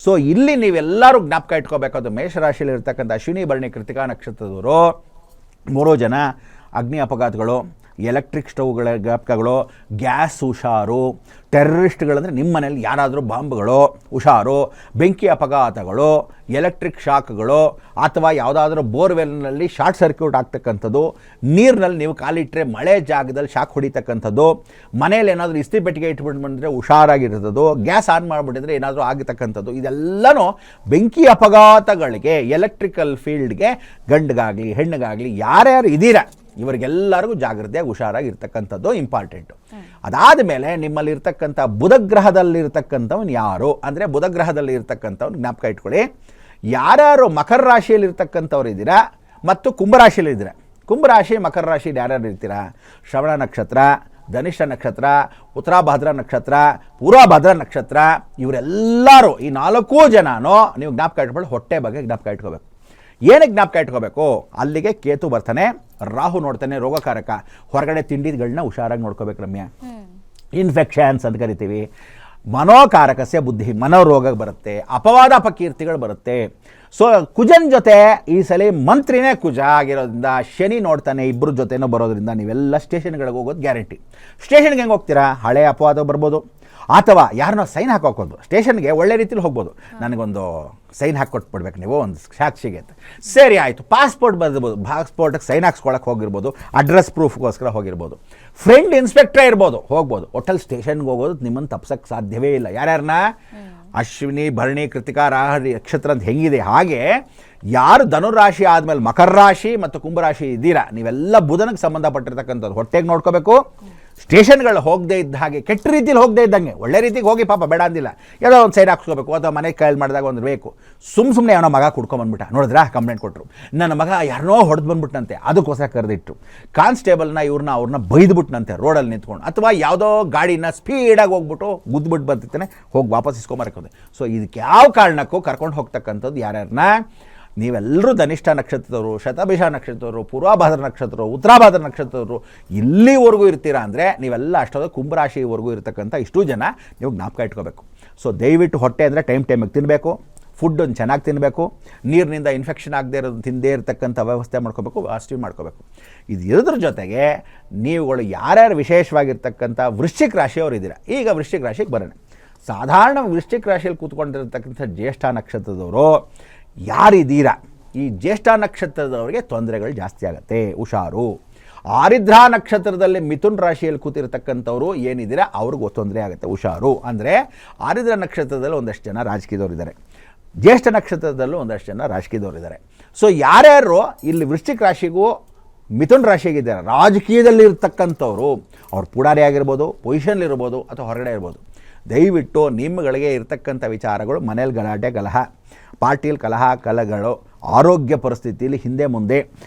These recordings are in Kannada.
ಸೊ ಇಲ್ಲಿ ನೀವೆಲ್ಲರೂ ಜ್ಞಾಪಕ ಇಟ್ಕೋಬೇಕಾದ್ರು ಮೇಷರಾಶಿಯಲ್ಲಿ ಇರ್ತಕ್ಕಂಥ ಅಶ್ವಿನಿ ಭರಣಿ ಕೃತಿಕಾ ನಕ್ಷತ್ರದವರು 3 ಜನ ಅಗ್ನಿ ಅಪಘಾತಗಳು, ಎಲೆಕ್ಟ್ರಿಕ್ ಸ್ಟವ್ಗಳ ಜ್ಞಾಪಕಗಳು, ಗ್ಯಾಸ್ ಹುಷಾರು, ಟೆರರಿಸ್ಟ್ಗಳಂದರೆ ನಿಮ್ಮ ಮನೇಲಿ ಯಾರಾದರೂ ಬಾಂಬ್ಗಳು ಹುಷಾರು, ಬೆಂಕಿ ಅಪಘಾತಗಳು, ಎಲೆಕ್ಟ್ರಿಕ್ ಶಾಕ್ಗಳು, ಅಥವಾ ಯಾವುದಾದ್ರೂ ಬೋರ್ವೆಲ್ನಲ್ಲಿ ಶಾರ್ಟ್ ಸರ್ಕ್ಯೂಟ್ ಆಗ್ತಕ್ಕಂಥದ್ದು, ನೀರಿನಲ್ಲಿ ನೀವು ಕಾಲಿಟ್ಟರೆ ಮಳೆ ಜಾಗದಲ್ಲಿ ಶಾಕ್ ಹೊಡಿತಕ್ಕಂಥದ್ದು, ಮನೇಲಿ ಏನಾದರೂ ಇಸ್ತ್ರಿ ಪೆಟ್ಟಿಗೆ ಇಟ್ಬಿಟ್ಟು ಬಂದರೆ ಹುಷಾರಾಗಿರ್ತದ್ದು, ಗ್ಯಾಸ್ ಆನ್ ಮಾಡಿಬಿಟ್ಟಿದ್ರೆ ಏನಾದರೂ ಆಗಿರ್ತಕ್ಕಂಥದ್ದು, ಇದೆಲ್ಲನೂ ಬೆಂಕಿ ಅಪಘಾತಗಳಿಗೆ, ಎಲೆಕ್ಟ್ರಿಕಲ್ ಫೀಲ್ಡ್ಗೆ ಗಂಡಿಗಾಗಲಿ ಹೆಣ್ಣಿಗಾಗಲಿ ಯಾರ್ಯಾರು ಇದ್ದೀರಾ ಇವರಿಗೆಲ್ಲರಿಗೂ ಜಾಗ್ರತೆಯಾಗಿ ಹುಷಾರಾಗಿರ್ತಕ್ಕಂಥದ್ದು ಇಂಪಾರ್ಟೆಂಟು. ಅದಾದ ಮೇಲೆ ನಿಮ್ಮಲ್ಲಿ ಇರ್ತಕ್ಕಂಥ ಬುಧಗ್ರಹದಲ್ಲಿರ್ತಕ್ಕಂಥವ್ನು ಯಾರು ಅಂದರೆ ಬುಧಗ್ರಹದಲ್ಲಿ ಇರ್ತಕ್ಕಂಥವ್ನು ಜ್ಞಾಪಕ ಇಟ್ಕೊಳ್ಳಿ. ಯಾರ್ಯಾರು ಮಕರ ರಾಶಿಯಲ್ಲಿ ಇರ್ತಕ್ಕಂಥವ್ರು ಇದ್ದೀರಾ ಮತ್ತು ಕುಂಭರಾಶಿಯಲ್ಲಿ ಇದ್ದೀರಾ, ಕುಂಭರಾಶಿ ಮಕರ ರಾಶಿಯಲ್ಲಿ ಯಾರ್ಯಾರು ಇರ್ತೀರಾ, ಶ್ರವಣ ನಕ್ಷತ್ರ, ಧನಿಷ್ಠ ನಕ್ಷತ್ರ, ಉತ್ತರಾಭಾದ್ರ ನಕ್ಷತ್ರ, ಪೂರ್ವಭಾದ್ರ ನಕ್ಷತ್ರ, ಇವರೆಲ್ಲರೂ ಈ 4 ಜನನೂ ನೀವು ಜ್ಞಾಪಕ ಇಟ್ಕೊಳ್ಳಿ. ಹೊಟ್ಟೆ ಬಗ್ಗೆ ಜ್ಞಾಪಕ ಇಟ್ಕೋಬೇಕು. ಏನಕ್ಕೆ ಜ್ಞಾಪಕ ಇಟ್ಕೋಬೇಕು, ಅಲ್ಲಿಗೆ ಕೇತು ಬರ್ತಾನೆ, ರಾಹು ನೋಡ್ತಾನೆ, ರೋಗಕಾರಕ. ಹೊರಗಡೆ ತಿಂಡಿಗಳನ್ನ ಹುಷಾರಾಗಿ ನೋಡ್ಕೋಬೇಕು ರಮ್ಯ. ಇನ್ಫೆಕ್ಷನ್ಸ್ ಅಂತ ಕರಿತೀವಿ. ಮನೋಕಾರಕಸ್ಯ ಬುದ್ಧಿ, ಮನೋರೋಗ ಬರುತ್ತೆ, ಅಪವಾದ ಅಪಕೀರ್ತಿಗಳು ಬರುತ್ತೆ. ಸೊ ಕುಜನ್ ಜೊತೆ ಈ ಸಲ ಮಂತ್ರಿನೇ ಕುಜ ಆಗಿರೋದ್ರಿಂದ ಶನಿ ನೋಡ್ತಾನೆ, ಇಬ್ಬರ ಜೊತೆನೂ ಬರೋದ್ರಿಂದ ನೀವೆಲ್ಲ ಸ್ಟೇಷನ್ಗಳಿಗೆ ಹೋಗೋದು ಗ್ಯಾರಂಟಿ. ಸ್ಟೇಷನ್ಗೆ ಹೆಂಗೆ ಹೋಗ್ತೀರಾ, ಹಳೆ ಅಪವಾದ ಬರ್ಬೋದು, ಅಥವಾ ಯಾರನ್ನೋ ಸೈನ್ ಹಾಕೋದು. ಸ್ಟೇಷನ್ಗೆ ಒಳ್ಳೆ ರೀತಿಲಿ ಹೋಗ್ಬೋದು, ನನಗೊಂದು ಸೈನ್ ಹಾಕ್ಕೊಟ್ಬಿಡ್ಬೇಕು ನೀವು ಒಂದು ಸಾಕ್ಷಿಗೆ ಅಂತ. ಸರಿ ಆಯಿತು, ಪಾಸ್ಪೋರ್ಟ್ ಬರ್ಬೋದು, ಪಾಸ್ಪೋರ್ಟಿಗೆ ಸೈನ್ ಹಾಕ್ಸ್ಕೊಳಕ್ಕೆ ಹೋಗಿರ್ಬೋದು, ಅಡ್ರೆಸ್ ಪ್ರೂಫ್ಗೋಸ್ಕರ ಹೋಗಿರ್ಬೋದು, ಫ್ರೆಂಡ್ ಇನ್ಸ್ಪೆಕ್ಟ್ರೇ ಇರ್ಬೋದು, ಹೋಗ್ಬೋದು. ಒಟ್ಟಲ್ಲಿ ಸ್ಟೇಷನ್ಗೆ ಹೋಗೋದು ನಿಮ್ಮನ್ನು ತಪ್ಸೋಕ್ಕೆ ಸಾಧ್ಯವೇ ಇಲ್ಲ. ಯಾರ್ಯಾರನ್ನ ಅಶ್ವಿನಿ ಭರಣಿ ಕೃತಿಕಾ ನಕ್ಷತ್ರ ಅಂತ ಹೆಂಗಿದೆ ಹಾಗೆ ಯಾರು ಧನುರಾಶಿ ಆದಮೇಲೆ ಮಕರ ರಾಶಿ ಮತ್ತು ಕುಂಭರಾಶಿ ಇದ್ದೀರಾ ನೀವೆಲ್ಲ ಬುಧನಿಗೆ ಸಂಬಂಧಪಟ್ಟಿರ್ತಕ್ಕಂಥದ್ದು ಹೊಟ್ಟೆಗೆ ನೋಡ್ಕೋಬೇಕು. ಸ್ಟೇಷನ್ಗಳು ಹೋಗದೇ ಇದ್ದ ಹಾಗೆ, ಕೆಟ್ಟ ರೀತಿಲಿ ಹೋಗದೇ ಇದ್ದಂಗೆ ಒಳ್ಳೆ ರೀತಿಗೆ ಹೋಗಿ, ಪಾಪ ಬೇಡ ಅಂದಿಲ್ಲ, ಯಾವುದೋ ಒಂದು ಸೈಡ್ ಹಾಕ್ಸ್ಕೋಬೇಕು, ಅಥವಾ ಮನೆಗೆ ಕೈಯಲ್ಲಿ ಮಾಡಿದಾಗ ಒಂದು ಬೇಕು. ಸುಮ್ಮನೆ ಅವನ ಮಗ ಕುಡ್ಕೊಂಬಂದ್ಬಿಟ್ಟ, ನೋಡಿದ್ರಾ ಕಂಪ್ಲೇಂಟ್ ಕೊಟ್ಟರು, ನನ್ನ ಮಗ ಯಾರನ್ನೋ ಹೊಡೆದು ಬಂದ್ಬಿಟ್ಟಂತೆ, ಅದಕ್ಕೋಸ್ಕರ ಕರೆದಿಟ್ಟು ಕಾನ್ಸ್ಟೇಬಲ್ನ ಅವ್ರನ್ನ ಬೈದ್ಬಿಟ್ನಂತೆ ರೋಡಲ್ಲಿ ನಿಂತ್ಕೊಂಡು, ಅಥವಾ ಯಾವುದೋ ಗಾಡಿನ ಸ್ಪೀಡಾಗಿ ಹೋಗ್ಬಿಟ್ಟು ಗುದ್ದುಬಿಟ್ಟು ಬರ್ತಿರ್ತಾನೆ, ಹೋಗಿ ವಾಪಸ್ ಇಸ್ಕೊಂಬರಕೋದೆ. ಸೊ ಇದಕ್ಕೆ ಯಾವ ಕಾರಣಕ್ಕೂ ಕರ್ಕೊಂಡು ಹೋಗ್ತಕ್ಕಂಥದ್ದು ಯಾರ್ಯಾರನ್ನ ನೀವೆಲ್ಲರೂ ಧನಿಷ್ಠ ನಕ್ಷತ್ರದವರು, ಶತಭಿಷ ನಕ್ಷತ್ರದವರು, ಪೂರ್ವಭಾದ್ರ ನಕ್ಷತ್ರರು, ಉತ್ತರಾಭಾದ್ರ ನಕ್ಷತ್ರದವರು ಇಲ್ಲಿವರೆಗೂ ಇರ್ತೀರಾ ಅಂದರೆ ನೀವೆಲ್ಲ ಅಷ್ಟೊಂದು ಕುಂಭರಾಶಿವರೆಗೂ ಇರ್ತಕ್ಕಂಥ ಇಷ್ಟು ಜನ ನೀವು ಜ್ಞಾಪಕ ಇಟ್ಕೋಬೇಕು. ಸೊ ದಯವಿಟ್ಟು ಹೊಟ್ಟೆ ಅಂದರೆ ಟೈಮಿಗೆ ತಿನ್ನಬೇಕು, ಫುಡ್ಡನ್ನು ಚೆನ್ನಾಗಿ ತಿನ್ನಬೇಕು, ನೀರಿನಿಂದ ಇನ್ಫೆಕ್ಷನ್ ಆಗದೆ ಇರೋದು ತಿಂದೇ ಇರತಕ್ಕಂಥ ವ್ಯವಸ್ಥೆ ಮಾಡ್ಕೋಬೇಕು, ವಾಸ್ಟಿವ್ ಮಾಡ್ಕೋಬೇಕು. ಇದು ಇರೋದ್ರ ಜೊತೆಗೆ ನೀವುಗಳು ಯಾರ್ಯಾರು ವಿಶೇಷವಾಗಿರ್ತಕ್ಕಂಥ ವೃಶ್ಚಿಕ ರಾಶಿಯವರು ಇದ್ದೀರಾ. ಈಗ ವೃಶ್ಚಿಕ ರಾಶಿಗೆ ಬರೋಣ. ಸಾಧಾರಣ ವೃಶ್ಚಿಕ ರಾಶಿಯಲ್ಲಿ ಕೂತ್ಕೊಂಡಿರ್ತಕ್ಕಂಥ ಜ್ಯೇಷ್ಠ ನಕ್ಷತ್ರದವರು ಯಾರಿದ್ದೀರಾ, ಈ ಜ್ಯೇಷ್ಠ ನಕ್ಷತ್ರದವರಿಗೆ ತೊಂದರೆಗಳು ಜಾಸ್ತಿ ಆಗುತ್ತೆ, ಹುಷಾರು. ಆರಿದ್ರ ನಕ್ಷತ್ರದಲ್ಲಿ ಮಿಥುನ್ ರಾಶಿಯಲ್ಲಿ ಕೂತಿರ್ತಕ್ಕಂಥವ್ರು ಏನಿದ್ದೀರಾ ಅವ್ರಿಗೂ ತೊಂದರೆ ಆಗುತ್ತೆ, ಹುಷಾರು. ಅಂದರೆ ಆರಿದ್ರ ನಕ್ಷತ್ರದಲ್ಲಿ ಒಂದಷ್ಟು ಜನ ರಾಜಕೀಯದವರಿದ್ದಾರೆ, ಜ್ಯೇಷ್ಠ ನಕ್ಷತ್ರದಲ್ಲೂ ಒಂದಷ್ಟು ಜನ ರಾಜಕೀಯದವರಿದ್ದಾರೆ. ಸೊ ಯಾರ್ಯಾರು ಇಲ್ಲಿ ವೃಶ್ಚಿಕ ರಾಶಿಗೂ ಮಿಥುನ್ ರಾಶಿಯಾಗಿದ್ದಾರೆ, ರಾಜಕೀಯದಲ್ಲಿ ಇರ್ತಕ್ಕಂಥವ್ರು, ಅವ್ರು ಪುಡಾರಿ ಆಗಿರ್ಬೋದು, ಪೊಸಿಷನ್ಲಿರ್ಬೋದು, ಅಥವಾ ಹೊರಗಡೆ ಇರ್ಬೋದು, ದಯವಿಟ್ಟು ನಿಮ್ಮಗಳಿಗೆ ಇರ್ತಕ್ಕಂಥ ವಿಚಾರಗಳು ಮನೇಲಿ ಗಲಾಟೆ ಕಲಹ, ಪಾರ್ಟಿಯಲ್ಲಿ ಕಲಹಗಳು, ಆರೋಗ್ಯ ಪರಿಸ್ಥಿತಿಯಲ್ಲಿ ಹಿಂದೆ ಮುಂದೆ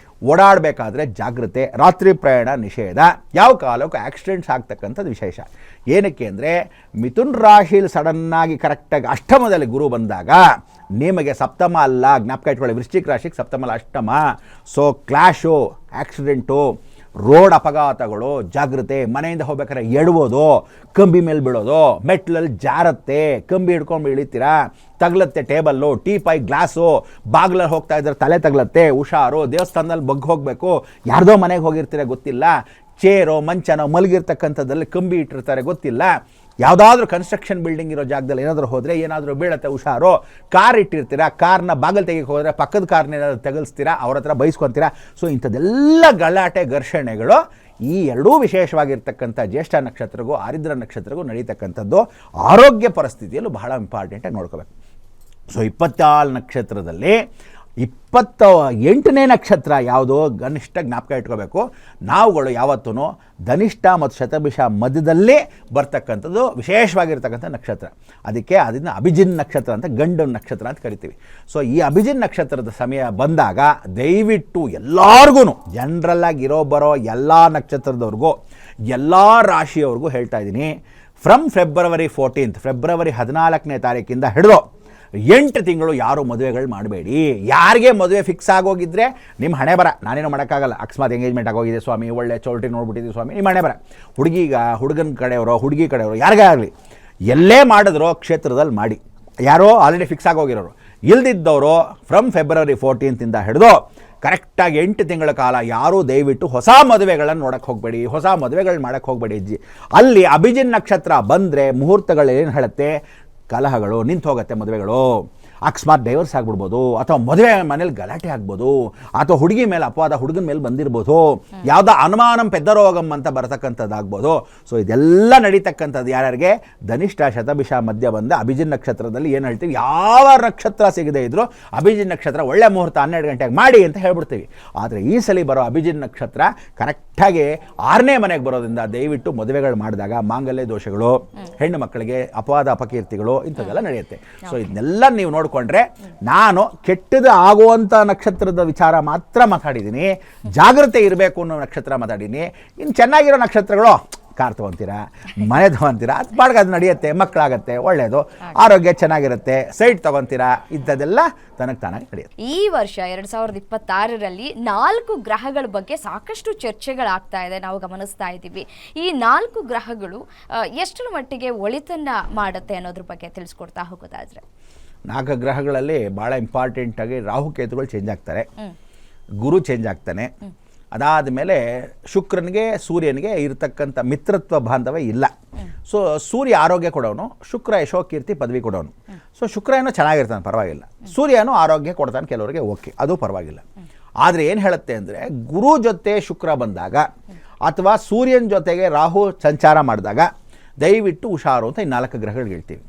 ಓಡಾಡಬೇಕಾದ್ರೆ ಜಾಗ್ರತೆ, ರಾತ್ರಿ ಪ್ರಯಾಣ ನಿಷೇಧ, ಯಾವ ಕಾಲಕ್ಕೂ ಆಕ್ಸಿಡೆಂಟ್ಸ್ ಆಗ್ತಕ್ಕಂಥದ್ದು ವಿಶೇಷ. ಏನಕ್ಕೆ ಅಂದರೆ ಮಿಥುನ್ ರಾಶಿಯಲ್ಲಿ ಸಡನ್ನಾಗಿ ಕರೆಕ್ಟಾಗಿ ಅಷ್ಟಮದಲ್ಲಿ ಗುರು ಬಂದಾಗ ನಿಮಗೆ ಸಪ್ತಮ ಅಲ್ಲ, ಜ್ಞಾಪಕ ಇಟ್ಕೊಳ್ಳಿ, ವೃಶ್ಚಿಕ ರಾಶಿಗೆ ಸಪ್ತಮ ಅಲ್ಲ ಅಷ್ಟಮ. ಸೊ ಕ್ಲಾಶು, ಆಕ್ಸಿಡೆಂಟು, ರೋಡ್ ಅಪಘಾತಗಳು, ಜಾಗ್ರತೆ. ಮನೆಯಿಂದ ಹೋಗ್ಬೇಕಾದ್ರೆ ಎಡುವುದು, ಕಂಬಿ ಮೇಲೆ ಬೀಳೋದು, ಮೆಟ್ಲಲ್ಲಿ ಜಾರತ್ತೆ, ಕಂಬಿ ಹಿಡ್ಕೊಂಡು ಇಳಿತೀರಾ, ತಗಲತ್ತೆ ಟೇಬಲ್ಲು, ಟೀಪಾಯ್ ಗ್ಲಾಸು, ಬಾಗಿಲಲ್ಲಿ ಹೋಗ್ತಾ ಇದ್ರೆ ತಲೆ ತಗಲತ್ತೆ, ಹುಷಾರು. ದೇವಸ್ಥಾನದಲ್ಲಿ ಬಗ್ಗಿ ಹೋಗಬೇಕು, ಯಾರ್ದೋ ಮನೆಗೆ ಹೋಗಿರ್ತೀರ ಗೊತ್ತಿಲ್ಲ, ಚೇರೋ ಮಂಚನೋ ಮಲಗಿರ್ತಕ್ಕಂಥದ್ದಲ್ಲಿ ಕಂಬಿ ಇಟ್ಟಿರ್ತಾರೆ ಗೊತ್ತಿಲ್ಲ, ಯಾವುದಾದ್ರೂ ಕನ್ಸ್ಟ್ರಕ್ಷನ್ ಬಿಲ್ಡಿಂಗ್ ಇರೋ ಜಾಗದಲ್ಲಿ ಏನಾದರೂ ಹೋದರೆ ಏನಾದರೂ ಬೀಳತ್ತೆ, ಹುಷಾರು. ಕಾರ್ ಇಟ್ಟಿರ್ತೀರಾ, ಕಾರ್ನ ಬಾಗಿಲು ತೆಗಿಗೆ ಹೋದರೆ ಪಕ್ಕದ ಕಾರ್ನ ಏನಾದರೂ ತೆಗಲ್ಸ್ತೀರಾ, ಅವ್ರ ಹತ್ರ ಬೈಸ್ಕೊತೀರಾ. ಸೊ ಇಂಥದ್ದೆಲ್ಲ ಗಲಾಟೆ ಘರ್ಷಣೆಗಳು ಈ ಎರಡೂ ವಿಶೇಷವಾಗಿರ್ತಕ್ಕಂಥ ಜ್ಯೇಷ್ಠ ನಕ್ಷತ್ರಗೂ ಆರಿದ್ರ ನಕ್ಷತ್ರಗೂ ನಡೀತಕ್ಕಂಥದ್ದು. ಆರೋಗ್ಯ ಪರಿಸ್ಥಿತಿಯಲ್ಲೂ ಬಹಳ ಇಂಪಾರ್ಟೆಂಟಾಗಿ ನೋಡ್ಕೋಬೇಕು. ಸೊ 24 ನಕ್ಷತ್ರದಲ್ಲಿ 28ನೇ ನಕ್ಷತ್ರ ಯಾವುದು ಗನಿಷ್ಠ ಜ್ಞಾಪಕ ಇಟ್ಕೋಬೇಕು. ನಾವುಗಳು ಯಾವತ್ತೂ ಧನಿಷ್ಠ ಮತ್ತು ಶತಭಿಷ ಮಧ್ಯದಲ್ಲಿ ಬರ್ತಕ್ಕಂಥದ್ದು ವಿಶೇಷವಾಗಿರ್ತಕ್ಕಂಥ ನಕ್ಷತ್ರ. ಅದನ್ನು ಅಭಿಜಿನ್ ನಕ್ಷತ್ರ ಅಂತ, ಗಂಡು ನಕ್ಷತ್ರ ಅಂತ ಕರಿತೀವಿ. ಸೊ ಈ ಅಭಿಜಿನ್ ನಕ್ಷತ್ರದ ಸಮಯ ಬಂದಾಗ ದಯವಿಟ್ಟು ಎಲ್ಲರಿಗೂ ಜನರಲ್ಲಾಗಿ ಇರೋ ಬರೋ ಎಲ್ಲ ನಕ್ಷತ್ರದವ್ರಿಗೂ ಎಲ್ಲ ರಾಶಿಯವ್ರಿಗೂ ಹೇಳ್ತಾ ಇದ್ದೀನಿ, ಫ್ರಮ್ ಫೆಬ್ರವರಿ 14 ಫೆಬ್ರವರಿ 14ನೇ ತಾರೀಕಿಂದ ಹಿಡಿದು 8 ತಿಂಗಳು ಯಾರು ಮದುವೆಗಳು ಮಾಡಬೇಡಿ. ಯಾರಿಗೆ ಮದುವೆ ಫಿಕ್ಸ್ ಆಗೋಗಿದ್ರೆ ನಿಮ್ಮ ಹಣೆ ಬರ, ನಾನೇನು ಮಾಡೋಕ್ಕಾಗಲ್ಲ. ಅಕಸ್ಮಾತ್ ಎಂಗೇಜ್ಮೆಂಟ್ ಆಗೋಗಿದೆ ಸ್ವಾಮಿ, ಒಳ್ಳೆ ಚೌಲ್ಟ್ರಿ ನೋಡ್ಬಿಟ್ಟಿದ್ದೀವಿ ಸ್ವಾಮಿ, ನಿಮ್ಮ ಹಣೆ ಬರ. ಹುಡುಗನ ಕಡೆಯವರೋ ಹುಡುಗಿ ಕಡೆಯವರೋ ಯಾರಿಗೇ ಆಗಲಿ, ಎಲ್ಲೇ ಮಾಡಿದ್ರೋ ಕ್ಷೇತ್ರದಲ್ಲಿ ಮಾಡಿ, ಯಾರೋ ಆಲ್ರೆಡಿ ಫಿಕ್ಸ್ ಆಗೋಗಿರೋರು. ಇಲ್ದಿದ್ದವರು ಫ್ರಮ್ ಫೆಬ್ರವರಿ 14 ಹಿಡಿದು ಕರೆಕ್ಟಾಗಿ 8 ತಿಂಗಳ ಕಾಲ ಯಾರೂ ದಯವಿಟ್ಟು ಹೊಸ ಮದುವೆಗಳನ್ನು ನೋಡೋಕ್ಕೆ ಹೋಗಬೇಡಿ, ಹೊಸ ಮದುವೆಗಳನ್ನ ಮಾಡೋಕ್ಕೆ ಹೋಗಬೇಡಿ ಅಜ್ಜಿ. ಅಲ್ಲಿ ಅಭಿಜಿನ್ ನಕ್ಷತ್ರ ಬಂದರೆ ಮುಹೂರ್ತಗಳು ಏನು ಹೇಳುತ್ತೆ, ಕಲಹಗಳು ನಿಂತು ಹೋಗುತ್ತೆ, ಮದುವೆಗಳು ಅಕಸ್ಮಾತ್ ಡೈವರ್ಸ್ ಆಗ್ಬಿಡ್ಬೋದು, ಅಥವಾ ಮದುವೆ ಮನೇಲಿ ಗಲಾಟೆ ಆಗ್ಬೋದು, ಅಥವಾ ಹುಡುಗಿ ಮೇಲೆ ಅಪವಾದ ಹುಡುಗನ ಮೇಲೆ ಬಂದಿರ್ಬೋದು, ಯಾವುದೋ ಅನುಮಾನಂ ಪೆದ್ದರೋಗಂ ಅಂತ ಬರತಕ್ಕಂಥದ್ದಾಗ್ಬೋದು. ಸೊ ಇದೆಲ್ಲ ನಡೀತಕ್ಕಂಥದ್ದು ಯಾರ್ಯಾರಿಗೆ ಧನಿಷ್ಠ ಶತಭಿಷ ಮಧ್ಯ ಬಂದ ಅಭಿಜಿನ್ ನಕ್ಷತ್ರದಲ್ಲಿ ಏನು ಹೇಳ್ತೀವಿ, ಯಾವ ನಕ್ಷತ್ರ ಸಿಗದೆ ಇದ್ದರೂ ಅಭಿಜಿನ್ ನಕ್ಷತ್ರ ಒಳ್ಳೆ ಮುಹೂರ್ತ 12 ಗಂಟೆಗೆ ಮಾಡಿ ಅಂತ ಹೇಳ್ಬಿಡ್ತೀವಿ. ಆದರೆ ಈ ಸಲ ಬರೋ ಅಭಿಜಿನ್ ನಕ್ಷತ್ರ ಕರೆಕ್ಟಾಗಿ 6ನೇ ಮನೆಗೆ ಬರೋದ್ರಿಂದ ದಯವಿಟ್ಟು ಮದುವೆಗಳು ಮಾಡಿದಾಗ ಮಾಂಗಲ್ಯ ದೋಷಗಳು, ಹೆಣ್ಣು ಮಕ್ಕಳಿಗೆ ಅಪವಾದ ಅಪಕೀರ್ತಿಗಳು ಇಂಥದ್ದೆಲ್ಲ ನಡೆಯುತ್ತೆ. ಸೊ ಇದನ್ನೆಲ್ಲ ನೀವು ನೋಡಿಕೊಂಡ್ರೆ ನಾನು ಕೆಟ್ಟದ್ದು ಆಗುವಂಥ ನಕ್ಷತ್ರದ ವಿಚಾರ ಮಾತ್ರ ಮಾತಾಡಿದ್ದೀನಿ, ಜಾಗ್ರತೆ ಇರಬೇಕು ಅನ್ನೋ ನಕ್ಷತ್ರ ಮಾತಾಡಿದ್ದೀನಿ. ಇನ್ನು ಚೆನ್ನಾಗಿರೋ ನಕ್ಷತ್ರಗಳು ಕಾರ್ ತೊಗೊತೀರಾ, ಮನೆ ತೊಗೊತೀರಾ, ಅದು ಪಾಡ್ಗೆ ಅದು ನಡೆಯುತ್ತೆ, ಮಕ್ಕಳಾಗತ್ತೆ, ಒಳ್ಳೆಯದು, ಆರೋಗ್ಯ ಚೆನ್ನಾಗಿರುತ್ತೆ, ಸೈಟ್ ತೊಗೊತೀರಾ, ಇಂಥದ್ದೆಲ್ಲ ತನಗೆ ತಾನಾಗಿ ನಡೆಯುತ್ತೆ. ಈ ವರ್ಷ 2026ರಲ್ಲಿ 4 ಗ್ರಹಗಳ ಬಗ್ಗೆ ಸಾಕಷ್ಟು ಚರ್ಚೆಗಳಾಗ್ತಾ ಇದೆ, ನಾವು ಗಮನಿಸ್ತಾ ಇದ್ದೀವಿ. ಈ 4 ಗ್ರಹಗಳು ಎಷ್ಟರ ಮಟ್ಟಿಗೆ ಒಳಿತನ್ನ ಮಾಡುತ್ತೆ ಅನ್ನೋದ್ರ ಬಗ್ಗೆ ತಿಳಿಸ್ಕೊಡ್ತಾ ಹೋಗೋದಾದ್ರೆ, 4 ಗ್ರಹಗಳಲ್ಲಿ ಭಾಳ ಇಂಪಾರ್ಟೆಂಟಾಗಿ ರಾಹುಕೇತುಗಳು ಚೇಂಜ್ ಆಗ್ತಾರೆ, ಗುರು ಚೇಂಜ್ ಆಗ್ತಾನೆ, ಅದಾದ ಮೇಲೆ ಶುಕ್ರನಿಗೆ ಸೂರ್ಯನಿಗೆ ಇರತಕ್ಕಂಥ ಮಿತ್ರತ್ವ ಬಾಂಧವ್ಯ ಇಲ್ಲ. ಸೊ ಸೂರ್ಯ ಆರೋಗ್ಯ ಕೊಡೋನು, ಶುಕ್ರ ಯಶೋಕೀರ್ತಿ ಪದವಿ ಕೊಡೋನು. ಸೊ ಶುಕ್ರ ಏನೋ ಚೆನ್ನಾಗಿರ್ತಾನೆ, ಪರವಾಗಿಲ್ಲ. ಸೂರ್ಯನೂ ಆರೋಗ್ಯ ಕೊಡ್ತಾನೆ ಕೆಲವರಿಗೆ, ಓಕೆ, ಅದು ಪರವಾಗಿಲ್ಲ. ಆದರೆ ಏನು ಹೇಳುತ್ತೆ ಅಂದರೆ, ಗುರು ಜೊತೆ ಶುಕ್ರ ಬಂದಾಗ ಅಥವಾ ಸೂರ್ಯನ ಜೊತೆಗೆ ರಾಹು ಸಂಚಾರ ಮಾಡಿದಾಗ ದಯವಿಟ್ಟು ಹುಷಾರು ಅಂತ ಈ 4 ಗ್ರಹಗಳು ಹೇಳ್ತೀವಿ.